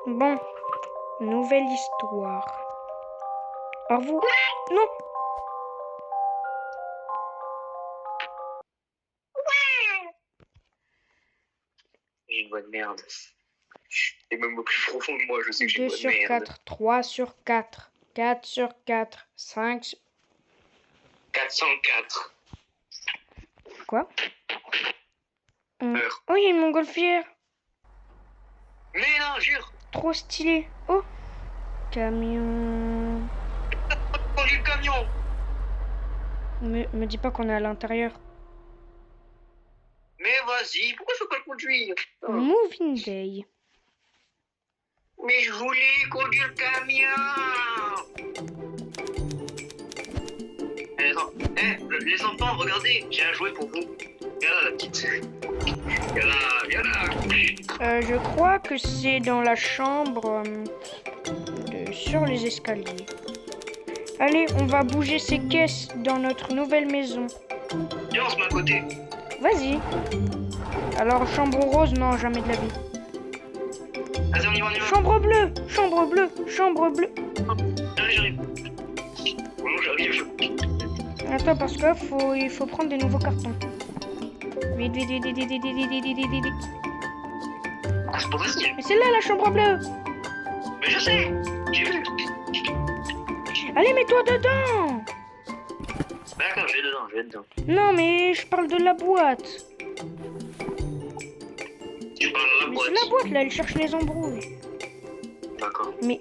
Bon, nouvelle histoire. Au revoir. Non. J'ai une voix de merde. Et même au plus profond de moi, je sais que j'ai une 2 voix de sur merde. 4, 3 sur 4, 4 sur 4, 5 sur... 404. Quoi? Heure. Oh, il y a une montgolfière. Mais non, jure. Trop stylé. Oh, camion. Conduis le camion. Me dis pas qu'on est à l'intérieur. Mais vas-y, pourquoi je peux pas le conduire? Oh. Moving day. Mais je voulais conduire le camion. Les enfants, regardez, j'ai un jouet pour vous. Viens là, la petite. Viens là, viens là. Je crois que c'est dans la chambre sur les escaliers. Allez, on va bouger ces caisses dans notre nouvelle maison. Viens, on se met à côté. Vas-y. Alors, chambre rose, non, jamais de la vie. Vas-y, on y va, on y va. Chambre bleue, chambre bleue, chambre bleue. J'arrive. Bon, j'arrive. Attends, parce que il faut prendre des nouveaux cartons. Vite, vite, vite, vite, vite, vite, vite, vite, vite, vite, vite. Ah, c'est pas facile. Mais c'est là, la chambre bleue. Mais je sais, j'ai vu. Allez, mets-toi dedans. D'accord, je vais dedans. Non, mais je parle de la boîte. Tu parles de la Mais boîte. c'est la boîte, là, elle cherche les embrouilles. D'accord. Mais,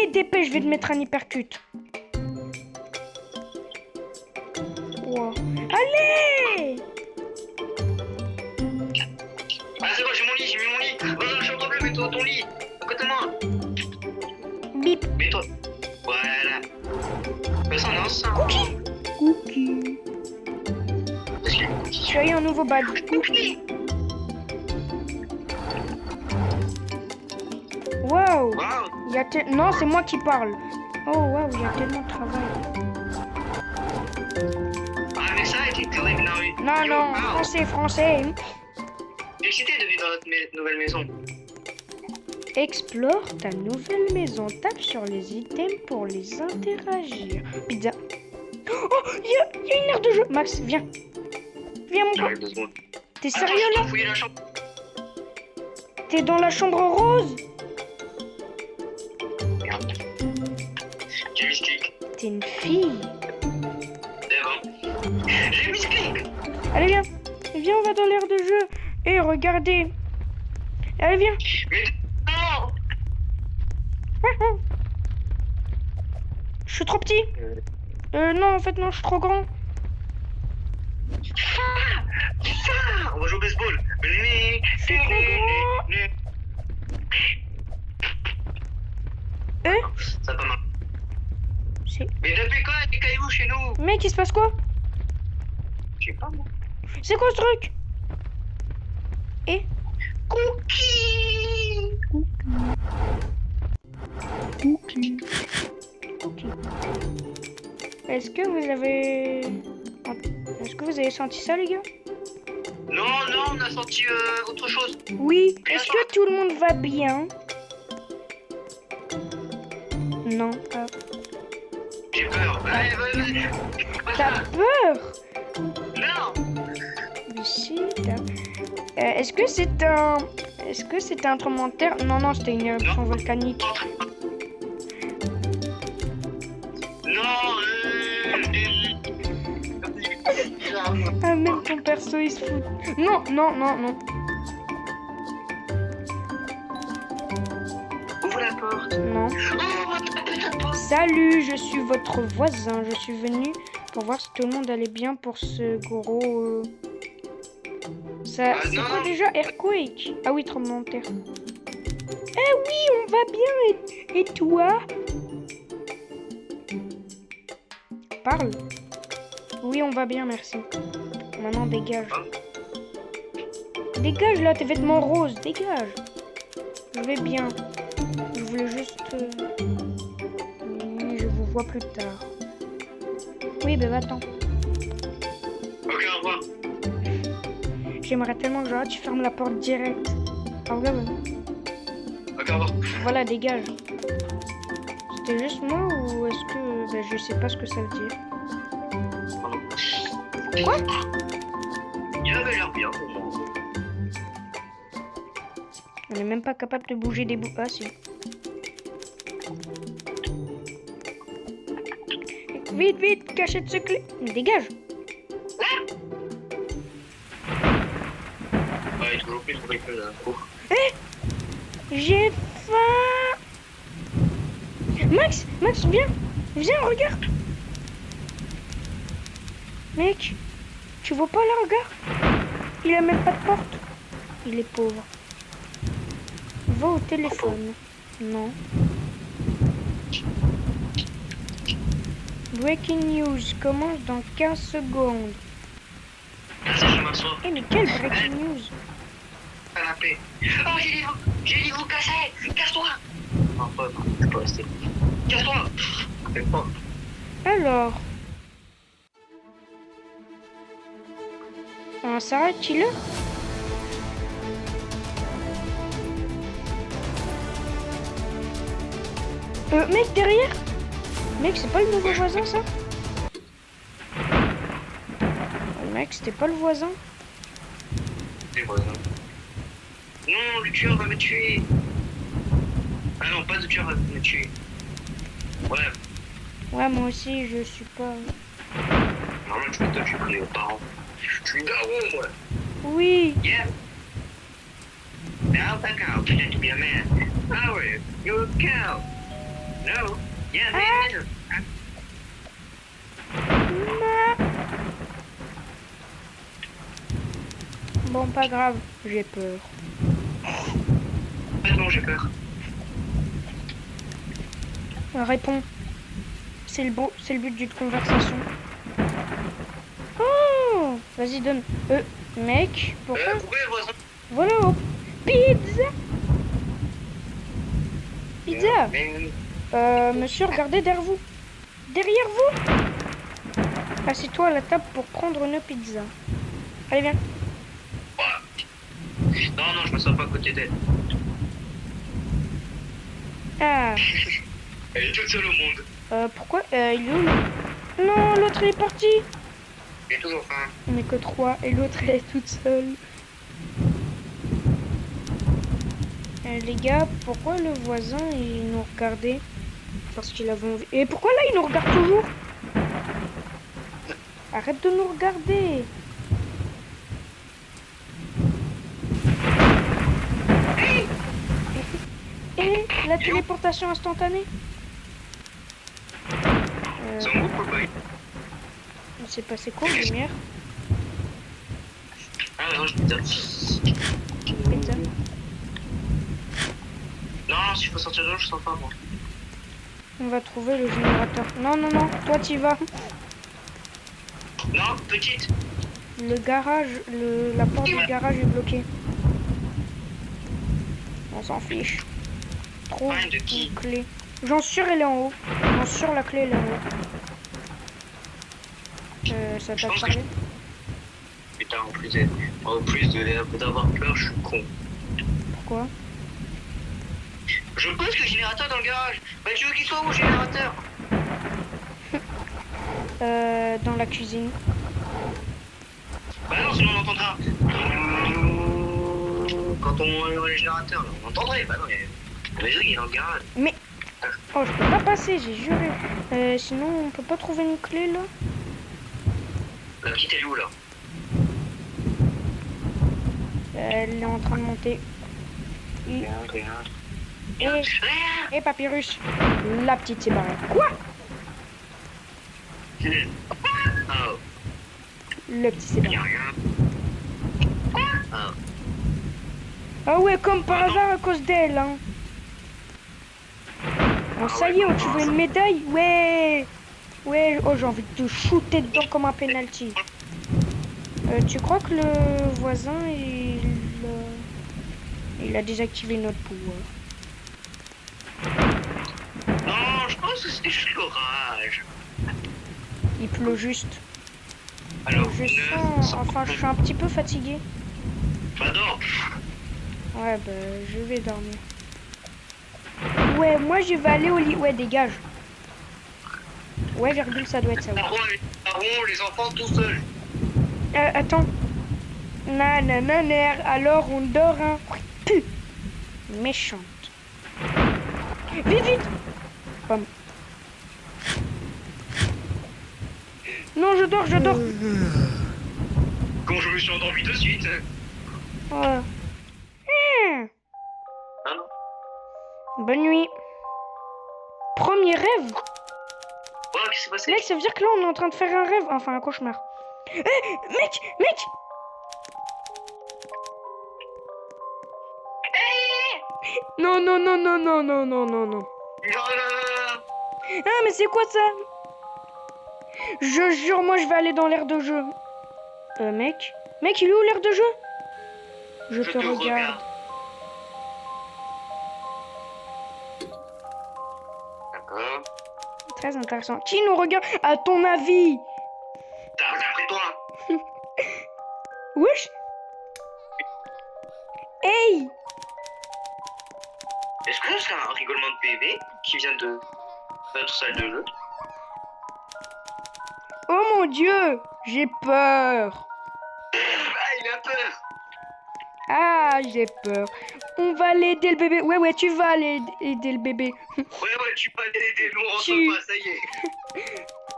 dépêche, je vais te mettre un hypercute. Wow. Allez! Ah, c'est bon, j'ai mon lit, j'ai mis mon lit. Va dans la chambre bleue, mets-toi dans ton lit. À côté de moi. Bip. Mets-toi. Voilà. Mais ça, non, ça. Cookie. Parce que Tu as eu un nouveau badge. Cookie. Waouh! Waouh. Non, c'est moi qui parle. Oh, waouh, il y a tellement de travail. I'm excited to live now. Non, non, français, français. J'ai excité de vivre dans notre nouvelle maison. Explore ta nouvelle maison. Tape sur les items pour les interagir. Pizza. Oh, il y a une aire de jeu. Max, viens. Viens, mon J'arrive pote. 2 secondes. T'es Attends, sérieux je là? dois fouiller la chambre. T'es dans la chambre rose? Merde. J'ai mis ce clic. T'es une fille. C'est bon. J'ai mis ce clic. Allez, viens. Viens, on va dans l'aire de jeu. Et regardez. Allez, viens. Mais non. Je suis trop petit. Non, en fait, non, je suis trop grand. Ah, on va jouer au baseball. C'est trop grand. Ça pas mal. C'est... Mais depuis quand il y a des cailloux chez nous? Mec, il se passe quoi? Je sais pas moi. C'est quoi ce truc? Et Cookie. Ok. Est-ce que vous avez senti ça, les gars? Non, on a senti autre chose. Oui. Est-ce que tout le monde va bien? Non. J'ai peur. Allez, vas-y. T'as peur? Non. Ici, est-ce que c'est un tremblement de terre? Non, non, c'était une éruption volcanique. Non. Ah, même ton perso, il se fout. Non, non, non, non. Ouvre la porte. Non. Oh, Salut, je suis votre voisin. Je suis venu pour voir si tout le monde allait bien pour ce gros... Ça, c'est non, quoi non. déjà? Earthquake? Ah oui, tremblement de terre. Eh oui, on va bien. Et toi? Parle. Oui, on va bien, merci. Maintenant, dégage. Dégage là, tes vêtements roses, dégage. Je vais bien. Je voulais juste... Je vous vois plus tard. Oui, ben va-t'en. Ok, au revoir. J'aimerais tellement que genre, tu fermes la porte direct. Ah ouais, ouais. Ok, au revoir. Voilà, dégage. C'était juste moi ou est-ce que... Ben, je sais pas ce que ça veut dire. Pardon. Quoi? Il avait l'air bien pour moi. On n'est même pas capable de bouger des bouts. Ah si. Vite, vite, cachette ce clé. Mais dégage. Ouais, toujours plus trouvé que l'info. J'ai faim. Max, Max, viens. Viens, regarde. Mec, tu vois pas là, regarde. Il a même pas de porte. Il est pauvre. Va au téléphone. Non. Breaking news commence dans 15 secondes. Vas-y, je m'assois. Eh mais quelle breaking news? Canapé. Oh, j'ai les vous cassés. Casse-toi. Non, pas, je peux rester. Casse-toi. Fais pas. Alors. Un Sarah Killer? Mec, derrière! Mec, c'est pas le nouveau voisin, ça? Mec, c'était pas le voisin? C'est voisin. Non, le tueur va me tuer. Ah non, pas le tueur va me tuer. Ouais. Ouais, moi aussi, je suis pas... Normalement, tu m'étonnes, je suis pris aux parents. Je suis daron, moi. Oui! Yeah. Now back out, pretend to be a man. Howard, you're a cow. No. Yeah, man. Bon, pas grave, j'ai peur. Non, j'ai peur. Réponds. C'est le but d'une conversation. Oh! Vas-y, donne. Mec, pourquoi? Pourquoi le voisin? Voilà, oh. Pizza! Pizza! Monsieur, regardez derrière vous. Derrière vous! Assieds-toi à la table pour prendre une pizza. Allez, viens. Non, non, je me sens pas à côté d'elle. Ah. Elle est toute seule au monde. Pourquoi? Il est où? Non, l'autre est parti. J'ai toujours faim. On est que 3 et l'autre elle est toute seule. Les gars, pourquoi le voisin il nous regardait? Parce qu'il avait envie. Et pourquoi là il nous regarde toujours? Arrête de nous regarder. Et la téléportation instantanée. C'est un groupe ou pas? Il s'est passé quoi, lumière? Ah non, je pizza. Pizza. Non, s'il faut sortir de l'eau, je sens pas moi. On va trouver le générateur. Non, non, non, toi t'y vas. Non, petite. Le garage, la porte du garage est bloquée. On s'en fiche. Trouve Fin de qui? une clé. J'en suis sûr, elle est en haut. J'en suis sûr, la clé elle est en haut. Ça Je t'a pense que parlé? Putain, en plus d'avoir peur, je suis con. Pourquoi? Je pose le générateur dans le garage. Bah, tu veux qu'il soit où, le générateur? Dans la cuisine. Bah non, sinon on entendra. Quand on ouvre le générateur, là, on entendrait. Bah non, il est dans le garage. Mais... Oh, je peux pas passer, j'ai juré. Sinon, on peut pas trouver une clé, là? La petite, elle est où, là? Elle est en train de monter. Et Papyrus. La petite s'est barrée. Quoi? Oh, Le petit s'est barré. y'a rien. Oh. Ah ouais, comme par hasard à cause d'elle, hein. Oh, ça y est, tu veux une médaille? Ouais. Ouais, oh, j'ai envie de te shooter dedans comme un penalty. Tu crois que le voisin, il a désactivé notre pouvoir? Non, je pense que c'était juste l'orage. Il pleut juste. Alors, Je sens... Enfin, je suis un petit peu fatigué. Bah dors. Ouais, bah, je vais dormir. Ouais, moi je vais aller au lit. Ouais, dégage. Ouais, virgule, ça doit être ça. Ouais. Parents, les enfants tout seuls. Attends. Nanananer, alors on dort, hein. Méchante. Vite, vite. Pomme. Non, je dors, je dors. Quand je me suis endormi de suite. Ouais. Hein? Bonne nuit. Premier rêve. Ouais, qu'est-ce qui s'est passé? Mec, ça veut dire que là, on est en train de faire un rêve. Enfin, un cauchemar. Mec. Non. Non. Ah, mais c'est quoi ça? Je jure, moi, je vais aller dans l'air de jeu. Mec, il est où l'air de jeu? Je te regarde. D'accord. Très intéressant. Qui nous regarde? À ton avis? D'après toi. Wesh. Hey. Est-ce que c'est un rigolement de bébé qui vient de notre salle de jeu? Oh mon Dieu, j'ai peur. Ah, il a peur. Ah, j'ai peur. On va aller aider le bébé. Ouais, tu vas aller aider le bébé. Ouais, tu peux aider, nous on rentre Tu- pas, ça y est.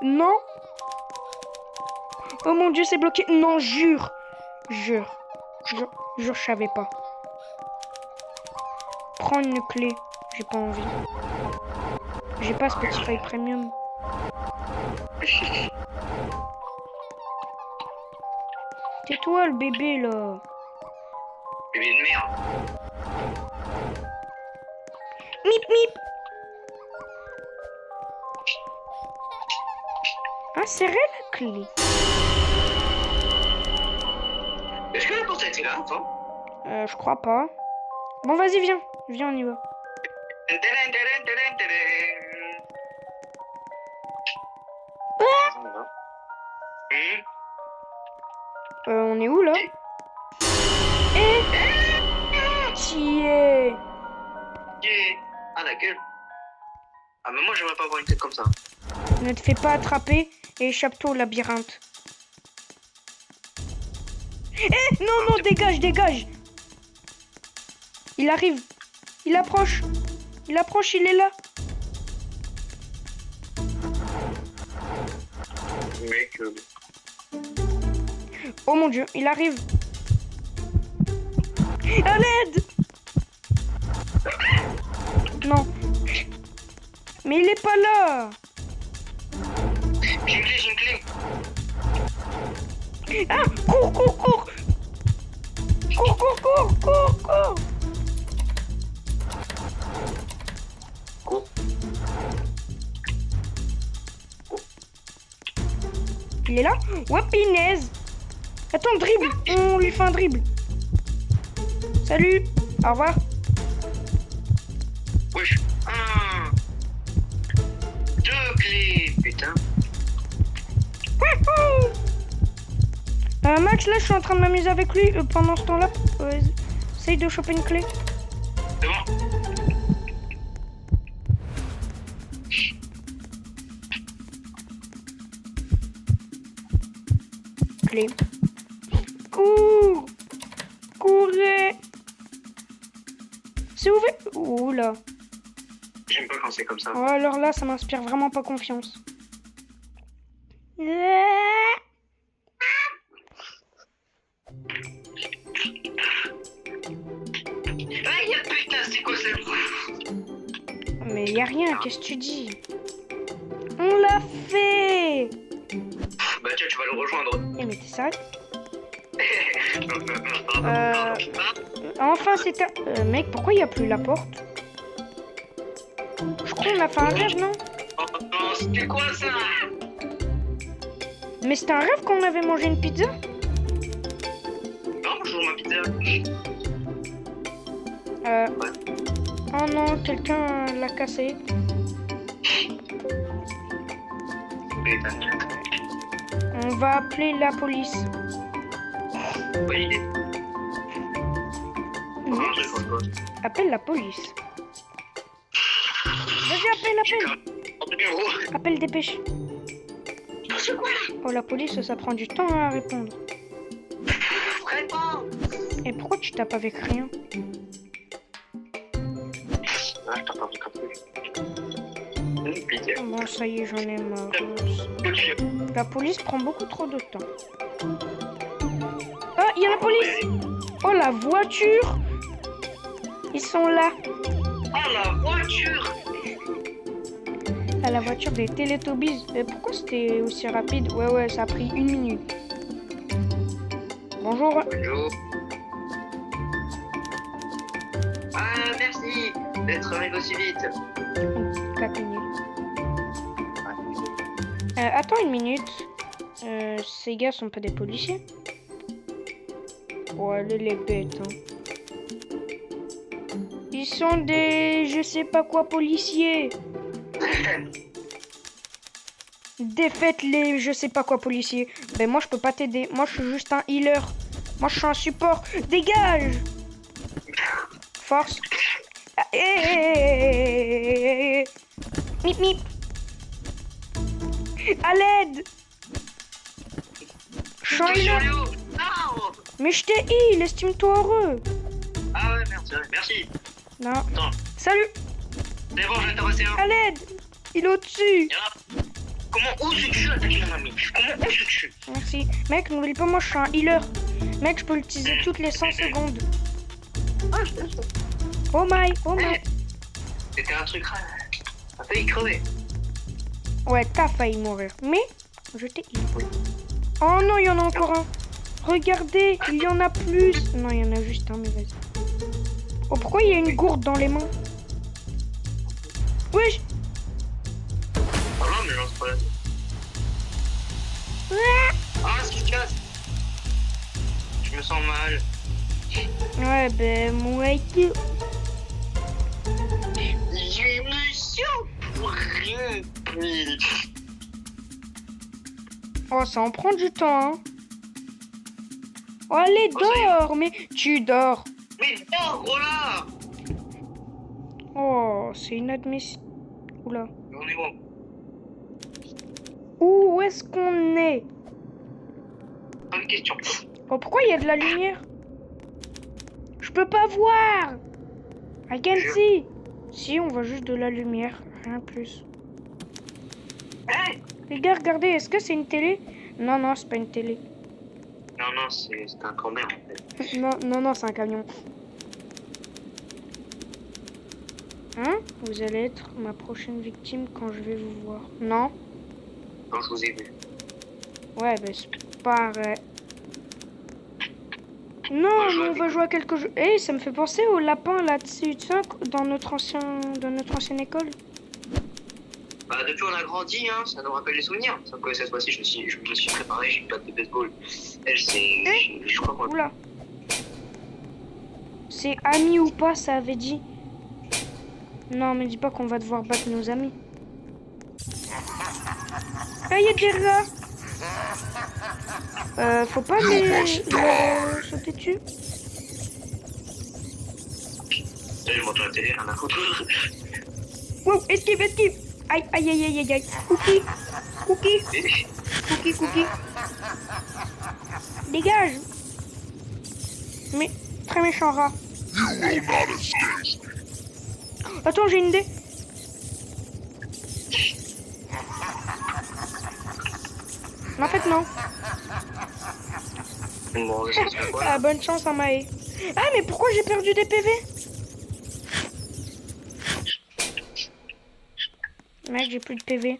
Non. Oh mon Dieu, c'est bloqué. Non, jure, je savais pas. Prends une clé. J'ai pas envie. J'ai pas Spotify Premium. Tais-toi, le bébé, là. Bébé de merde. Mip. Ah, serré la clé. Est-ce que la porte était là, attends? Je crois pas. Bon, vas-y, viens. Viens, on y va. On est où, là? T'y es. Ah, la gueule. Ah, mais moi, j'aimerais pas avoir une tête comme ça. Ne te fais pas attraper et échappe-toi au labyrinthe. Non, dégage. Il arrive. Il approche, il est là. Mec, Oh mon Dieu, il arrive. À l'aide! Non. Mais il est pas là. j'ai une clé. Ah, cours. Cours. Il est là? Ouais, pinaise. Attends, dribble. On lui fait un dribble. Salut. Au revoir. Wesh. 1, 2 clés. Putain. Max, là, je suis en train de m'amuser avec lui. Pendant ce temps-là, essaye de choper une clé. C'est bon. Clé. Courez. C'est ouvert. Oula. J'aime pas quand c'est comme ça. Oh, alors là, ça m'inspire vraiment pas confiance. Putain, c'est quoi ça? Mais y a rien, qu'est-ce que tu dis? On l'a fait. Bah tiens, tu vas le rejoindre. Eh mais t'es sérieux? Enfin c'est un... mec, pourquoi il n'y a plus la porte? Je crois qu'on a fait un rêve, non? Oh non, c'était quoi ça? Mais c'était un rêve qu'on avait mangé une pizza? Non, je joue ma pizza. Oh non, quelqu'un l'a cassé. On va appeler la police. Oui. Appelle la police. Vas-y, appelle. En numéro. Appelle, dépêche. C'est quoi? Oh, la police, ça prend du temps à répondre. Réponds. Et pourquoi tu tapes avec rien? Ah, je t'en parle du campus. Pitié. Bon, ça y est, j'en ai marre. La police prend beaucoup trop de temps. Ah, il y a la police! Oh, la voiture! Ils sont là. Oh, la voiture! À la voiture des Teletubbies. Mais pourquoi c'était aussi rapide? Ouais, ça a pris 1 minute. Bonjour. Bonjour. Ah, merci d'être arrivé aussi vite. Capiné. Attends 1 minute. Ces gars sont pas des policiers? Oh, elle est bête, hein. Ils sont des... je sais pas quoi policiers. Défaites les je sais pas quoi policiers. Ben moi je peux pas t'aider. Moi je suis juste un healer. Moi je suis un support. Dégage. Force. Mip mip. À l'aide. Je suis un healer. Non! Mais je t'ai heal, estime-toi heureux. Ah ouais, merde, c'est vrai. Merci. Non. Attends, Salut. c'est bon, j'ai interrogé un. À l'aide. Il est au-dessus. Comment oses-tu attaquer mon ami? Comment oses-tu? Merci. Mec, n'oublie pas, moi je suis un healer. Mec, je peux l'utiliser toutes les 100 secondes. Ah, je te Oh my. C'était un truc. T'as failli crever. Ouais, t'as failli mourir. Mais, je t'ai heal. Oh non, il y en a encore un. Regardez, il y en a plus. Non, il y en a juste un, mais vas-y. Oh, pourquoi il y a une gourde dans les mains? Wesh. Oh non, mais lance pas la tête. Ah, ce qui se casse. Je me sens mal. Ouais, ben, moi, Je me sens pour rien. oh, ça en prend du temps, hein. Oh, allez, dors, mais tu dors. Mais dors, là. Oh, c'est inadmissible. Oula. On est bon. Où est-ce qu'on est? Pas de question. Oh, pourquoi il y a de la lumière? Je peux pas voir. I can't see. Si, on voit juste de la lumière, rien de plus. Hey. Les gars, regardez, est-ce que c'est une télé? Non, non, c'est pas une télé. Non, c'est un camber en fait. Non, c'est un camion. Hein? Vous allez être ma prochaine victime quand je vais vous voir. Non? Non, je vous ai vu. Ouais, ben c'est pareil. Non, mais on va jouer à quelque chose. Eh, ça me fait penser au lapin là-dessus, tu sais, dans notre ancienne école. Bah, depuis on a grandi, hein, ça nous rappelle les souvenirs. Sauf que cette fois-ci, je me suis préparé, j'ai une batte de baseball. Elle, c'est. Je crois qu'on. Oula. C'est ami ou pas, ça avait dit. Non, mais dis pas qu'on va devoir battre nos amis. Ah, il y a des rats. Faut pas les sauter dessus. Je monte la télé, rien à foutre. Wow, esquive. Aïe. Cookie. Dégage. Mais, très méchant rat. Attends, j'ai une idée. Mais en fait, non. Bon, ça se fait quoi, là? Ah, bonne chance, Amae. Ah, mais pourquoi j'ai perdu des PV? Mec, j'ai plus de PV.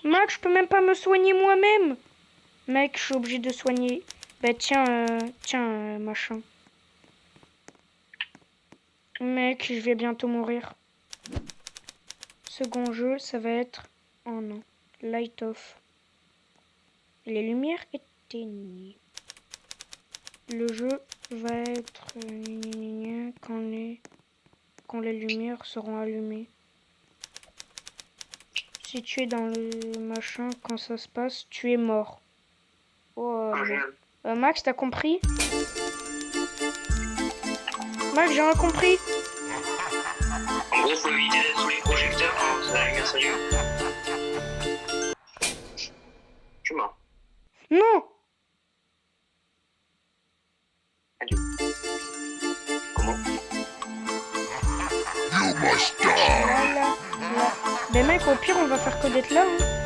Mec, je peux même pas me soigner moi-même. Mec, je suis obligé de soigner. Bah tiens, machin. Mec, je vais bientôt mourir. Second jeu, ça va être... Oh non. Light off. Les lumières éteignées. Le jeu va être quand les lumières seront allumées. Si tu es dans le machin, quand ça se passe, tu es mort. Oh, Max, t'as compris? Max, j'ai rien compris. gros, faut éviter d'être sous les projecteurs, hein, ça va bien salut. Je suis mort. Non. Adieu. Comment? Là, là, là. Ben mec, au pire, on va faire que d'être là. Hein.